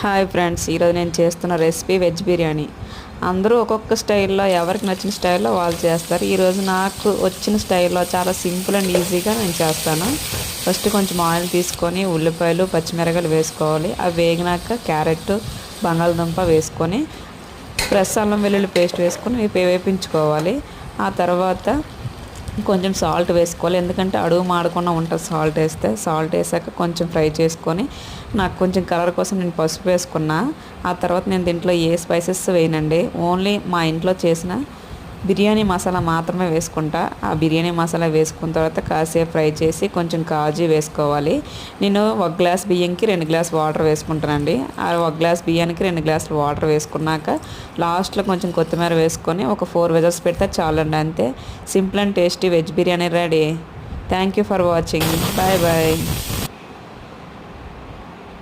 Hi friends, ఈరోజు నేను చేస్తున్న రెసిపీ వెజ్ బిర్యానీ. అందరూ ఒక్కొక్క స్టైల్లో ఎవరికి నచ్చిన స్టైల్లో వాళ్ళు చేస్తారు. ఈరోజు నాకు వచ్చిన స్టైల్లో చాలా సింపుల్ అండ్ ఈజీగా నేను చేస్తాను. ఫస్ట్ కొంచెం ఆయిల్ తీసుకొని ఉల్లిపాయలు పచ్చిమిరపకాయలు వేసుకోవాలి. అవి వేగినాక క్యారెట్ బంగాళదుంప వేసుకొని ఫ్రెష్ అల్లం వెల్లుల్లి పేస్ట్ వేసుకొని వేపించుకోవాలి. ఆ తర్వాత కొంచెం సాల్ట్ వేసుకోవాలి, ఎందుకంటే అడుగు మాడకుండా ఉంటుంది సాల్ట్ వేస్తే. సాల్ట్ వేసాక కొంచెం ఫ్రై చేసుకొని నాకు కొంచెం కలర్ కోసం నేను పసుపు వేసుకున్నా. ఆ తర్వాత నేను దీంట్లో ఏ స్పైసెస్ వేయనండి, ఓన్లీ మా ఇంట్లో చేసిన బిర్యానీ మసాలా మాత్రమే వేసుకుంటా. ఆ బిర్యానీ మసాలా వేసుకున్న తర్వాత కాసేపు ఫ్రై చేసి కొంచెం కాజు వేసుకోవాలి. నేను 1 గ్లాస్ బియ్యంకి 2 గ్లాస్ వాటర్ వేసుకుంటానండి. ఆ 1 గ్లాస్ బియ్యానికి 2 గ్లాసులు వాటర్ వేసుకున్నాక లాస్ట్లో కొంచెం కొత్తిమీర వేసుకొని ఒక 4 విజిల్స్ పెడితే చాలండి. అంతే, simple and tasty veg biryani ready. Thank you for watching. Bye bye.